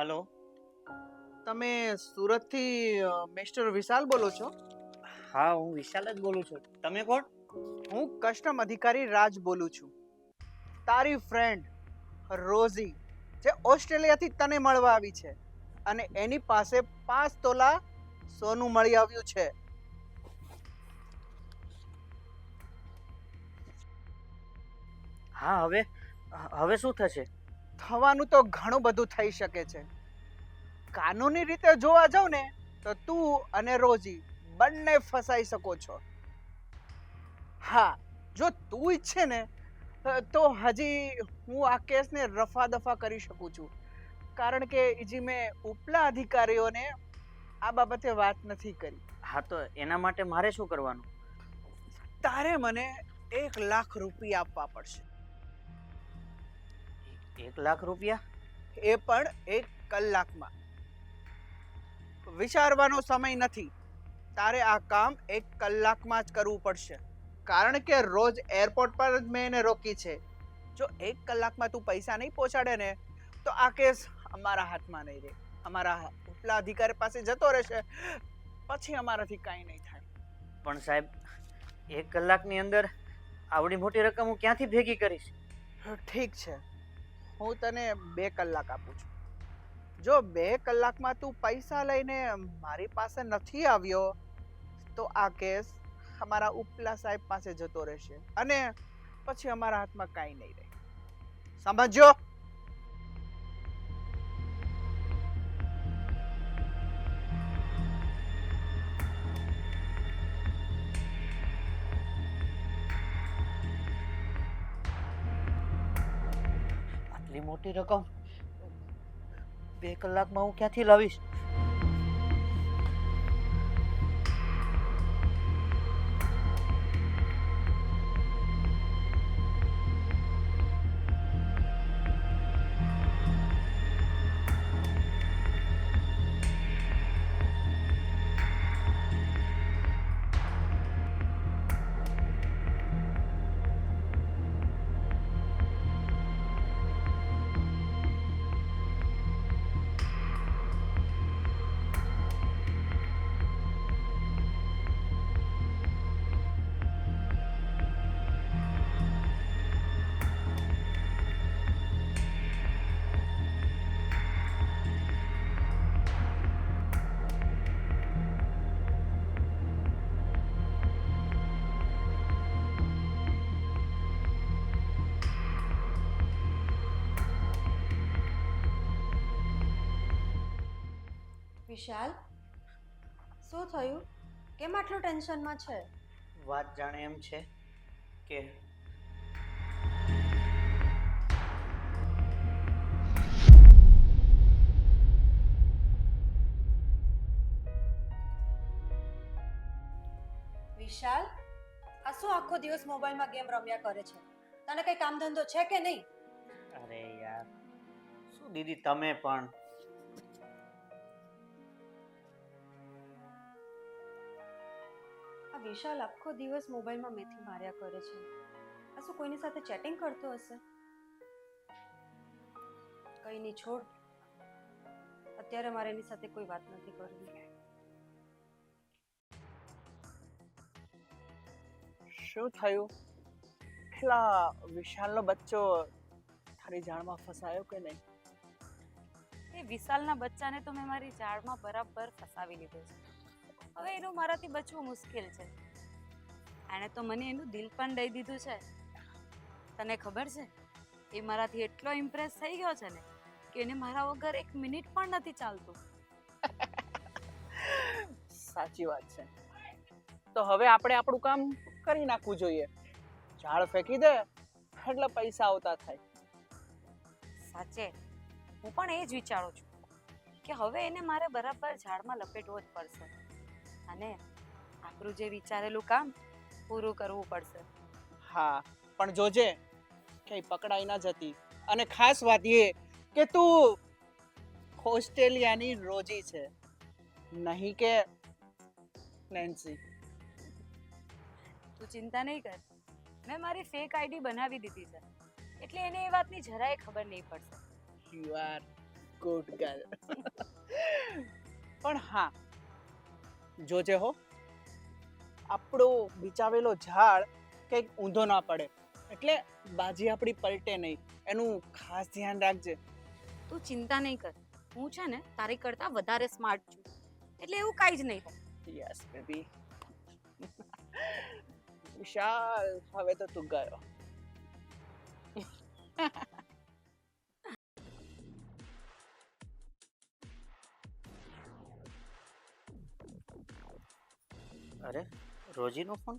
હાલો. તમે સુરતથી મિસ્ટર વિશાલ બોલો છો? હા, હું વિશાલ જ બોલું છું. તમે કોણ? હું કસ્ટમ અધિકારી રાજ બોલું છું. તારી ફ્રેન્ડ રોઝી જે ઓસ્ટ્રેલિયાથી તને મળવા આવી છે અને એની પાસે 5 તોલા સોનું મળી આવ્યું છે. હા, હવે શું થશે? થવાનું તો ઘણું બધું થઈ શકે છે. કાનૂની રીતે જોવા જાવ ને તો તું અને રોઝી બંને ફસાઈ શકો છો. હા, જો તું ઈચ્છે ને તો હજી હું આ કેસને રફા દફા કરી શકું છું, કારણ કે હજી મેં ઉપલા અધિકારીઓને આ બાબતે વાત નથી કરી. હા, તો એના માટે મારે શું કરવાનું? તારે મને 1 લાખ રૂપિયા આપવા પડશે, 1 લાખ રૂપિયા? એ પણ 1 કલાકમાં. વિચારવાનો સમય નથી. તારે આ કામ 1 કલાકમાં જ કરવું પડશે, કારણ કે રોજ એરપોર્ટ પર જ મેં એને રોકી છે. જો 1 કલાકમાં તું પૈસા નહીં પહોંચાડે ને તો આ કેસ અમારા હાથમાં નહીં રહે, અમારા ઉપલા અધિકારી પાસે જતો રહેશે. પછી અમારાથી કાંઈ નહીં થાય. પણ સાહેબ, 1 કલાકની અંદર આવડી મોટી રકમ હું ક્યાંથી ભેગી કરીશ? ઠીક છે, હું તને 2 કલાક આપું છું. જો 2 કલાકમાં તું પૈસા લઈને મારી પાસે નથી આવ્યો તો આ કેસ અમારા ઉપલા સાહેબ પાસે જતો રહેશે અને પછી અમારા હાથમાં કાંઈ નહીં રહે. સમજો? આટલી મોટી રકમ 2 કલાકમાં હું ક્યાંથી લાવીશ? વિશાલ, શું થયું? કેમ આટલું ટેન્શનમાં છે? વાત જાણે એમ છે કે વિશાલ, આ શું આખો દિવસ મોબાઈલમાં ગેમ રમ્યા કરે છે? તને કઈ કામ ધંધો છે કે નહીં? અરે યાર, શું દીદી તમે પણ? આ વિશાલ આખો દિવસ મોબાઈલમાં મેથી માર્યા કરે છે. આ શું કોઈની સાથે ચેટિંગ કરતો હશે? કઈ નહીં, છોડ. અત્યારે મારે એની સાથે કોઈ વાત નથી કરવી. શું થયું? પેલા વિશાલનો બચ્ચો તારી જાળમાં ફસાયો કે નહીં? એ વિશાલના બચ્ચાને તો મેં મારી જાળમાં બરાબર ફસાવી લીધો છે. હવે એનું મારાથી બચવું મુશ્કેલ છે. એણે તો મને એનું દિલ પણ દઈ દીધું છે. તને ખબર છે, એ મારાથી એટલો ઇમ્પ્રેસ થઈ ગયો છે ને કે એને મારા વગર 1 મિનિટ પણ નથી ચાલતું. સાચી વાત છે. તો હવે આપણે આપણું કામ કરી નાખવું જોઈએ. ઝાડ ફેંકી દે એટલે પૈસા આવતા થાય. સાચે, હું પણ એ જ વિચારું છું કે હવે એને મારે બરાબર ઝાડમાં લપેટવો જ પડશે અને આપણું જે વિચારેલું કામ પૂરું કરવું પડશે. હા, પણ જોજે કઈ પકડાઈ ના જતી. અને ખાસ વાત એ કે તું ઓસ્ટ્રેલિયાની રોજી છે, નહીં કે નેન્સી. તું ચિંતા નહીં કર, મેં મારી ફેક આઈડી બનાવી દીધી છે, એટલે એને એ વાતની જરાય ખબર નહીં પડશે. You are good girl. પણ હા, જોજે હો, આપણો બિચાવેલો ઝાડ કંઈક ઊંધો ના પડે, એટલે બાજી આપણી પલટે નહીં, એનું ખાસ ધ્યાન રાખજે. તું ચિંતા નહીં કર, હું છે ને તારી કરતાં વધારે સ્માર્ટ છું, એટલે એવું કાંઈ જ નહીં થાય. Yes baby. વિશાલ, હવે તો તું ગયો. અરે રોજીનો phone.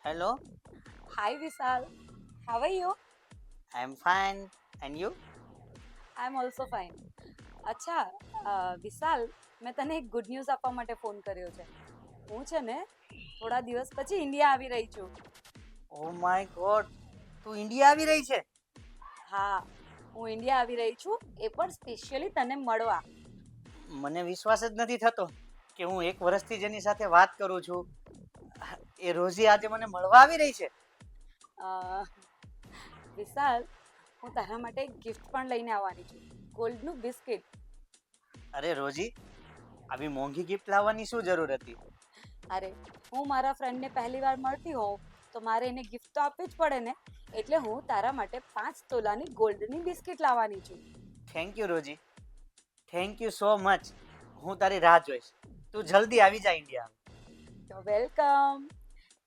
Hello, hi Vishal, how are you? I am fine and you? I am also fine. અચ્છા વિશાલ, મેં તને એક ગુડ ન્યૂઝ આપવા માટે ફોન કર્યો છે. હું છે ને થોડા દિવસ પછી ઇન્ડિયા આવી રહી છું. ઓ માય ગોડ, તું ઇન્ડિયા આવી રહી છે? હા, હું ઇન્ડિયા આવી રહી છું, એ પણ સ્પેશિયલી તને મળવા. મને વિશ્વાસ જ નથી થતો કે હું 1 વર્ષથી જેની સાથે વાત કરું છું એ રોજી આજે મને મળવા આવી રહી છે. વિશાલ, હું તારા માટે એક ગિફ્ટ પણ લઈને આવવાની છું, ગોલ્ડનું બિસ્કિટ. અરે રોજી, આવી મોંઘી ગિફ્ટ લાવવાની શું જરૂર હતી? અરે, હું મારા ફ્રેન્ડને પહેલી વાર મળતી હોઉં તો મારે એને ગિફ્ટ તો આપવી જ પડે ને, એટલે હું તારા માટે 5 તોલાની ગોલ્ડની બિસ્કિટ લાવવાની છું. Thank you Rosy, thank you so much. હું તારી રાહ જોઈશ. તું જલ્દી આવી જા ઇન્ડિયા. તો વેલકમ.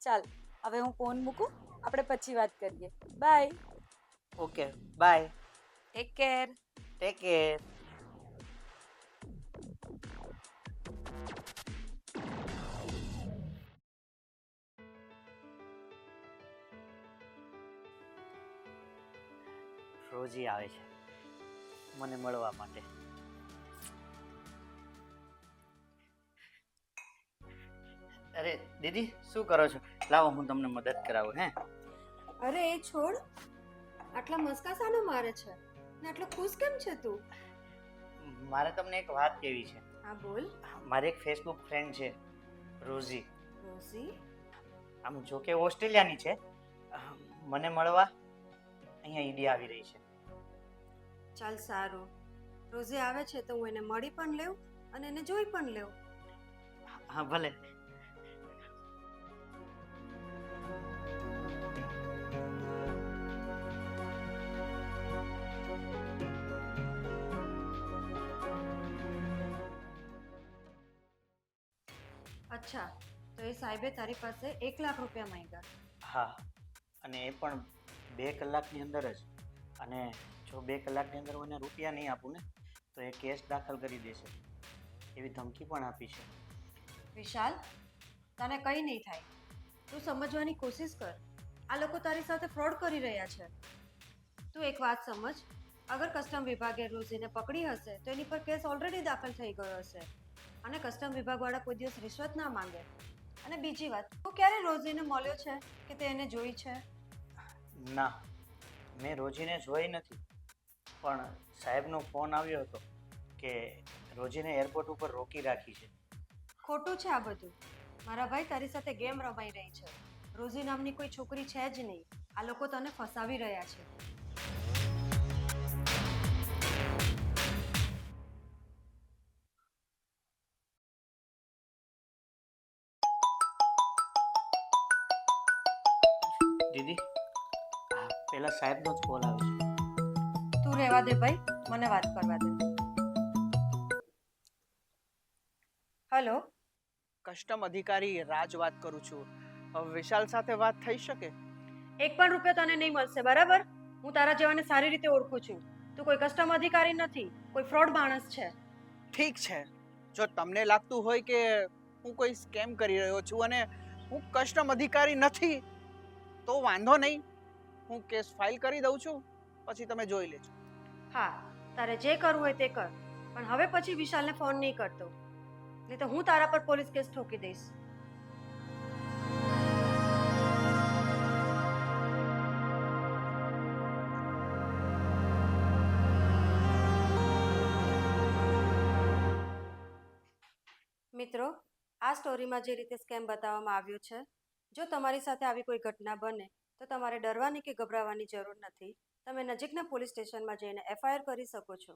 ચાલ, હવે હું ફોન મૂકું, આપણે પછી વાત કરીએ. Bye. Okay, bye. Take care. Take care. Rosy આવે છે મને મળવા માટે. અરે દીદી, શું કરો છો? લાવો હું તમને મદદ કરાવું. હે અરે એ છોડ, આટલા મસ્કા સાનો મારે છે ને આટલો ખુશ કેમ છે તું? મારે તમને એક વાત કહેવી છે. હા બોલ. મારી એક ફેસબુક ફ્રેન્ડ છે રોઝી. રોઝી? આમ જો કે ઓસ્ટ્રેલિયાની છે, મને મળવા અહીંયા ઇન્ડિયા આવી રહી છે. ચાલ સારું, રોઝી આવે છે તો હું એને મળી પણ લેવું અને એને જોઈ પણ લેવું. હા ભલે. અચ્છા, તો એ સાહેબે તારી પાસે 1 લાખ રૂપિયા માંગ્યા? હા, અને એ પણ 2 કલાકની અંદર જ. અને જો 2 કલાકની અંદર મને રૂપિયા નહીં આપું ને તો એ કેસ દાખલ કરી દેશે એવી ધમકી પણ આપી છે. વિશાલ, તને કંઈ નહીં થાય, તું સમજવાની કોશિશ કર. આ લોકો તારી સાથે ફ્રોડ કરી રહ્યા છે. તું એક વાત સમજ, અગર કસ્ટમ વિભાગે રોઝીને પકડી હશે તો એની પર કેસ ઓલરેડી દાખલ થઈ ગયો હશે, અને કસ્ટમ વિભાગવાળા કોઈ દિવસ રિશ્વત ના માંગે. અને બીજી વાત, તું ક્યારે રોઝીને મળ્યો છે કે તે એને જોઈ છે? ના, મેં રોજીને જોઈ નથી, પણ સાહેબનો ફોન આવ્યો હતો કે રોજીને એરપોર્ટ ઉપર રોકી રાખી છે. ખોટું છે આ બધું. મારા ભાઈ, તારી સાથે ગેમ રમાઈ રહી છે. રોઝી નામની કોઈ છોકરી છે જ નહીં. આ લોકો તને ફસાવી રહ્યા છે. દીદી, પેલા સાહેબનો જ કોલ આવે છે. તું રહેવા દે ભાઈ, મને વાત કરવા દે. હેલો. કસ્ટમ અધિકારી રાજ વાત કરું છું. વિશાલ સાથે વાત થઈ શકે? 1 પણ રૂપિયો તને નહીં મળશે, બરાબર? હું તારા જેવાને સારી રીતે ઓળખું છું. તું કોઈ કસ્ટમ અધિકારી નથી, કોઈ ફ્રોડ માણસ છે. ઠીક છે, જો તમને લાગતું હોય કે હું કોઈ સ્કેમ કરી રહ્યો છું અને હું કસ્ટમ અધિકારી નથી તો વાંધો નહીં, હું કેસ ફાઇલ કરી દઉં છું, પછી તમે જોઈ લેજો. હા, તારે જે કરવું હોય તે કર, પણ હવે પછી વિશાલને ફોન નહીં કરતો, નહીં તો હું તારા પર પોલીસ કેસ ઠોકી દઈશ. મિત્રો, આ સ્ટોરીમાં જે રીતે સ્કેમ બતાવવામાં આવ્યું છે, જો તમારી સાથે આવી કોઈ ઘટના બને તો તમારે ડરવાની કે ગભરાવાની જરૂર નથી. તમે નજીકના પોલીસ સ્ટેશનમાં જઈને એફઆઈઆર કરી શકો છો.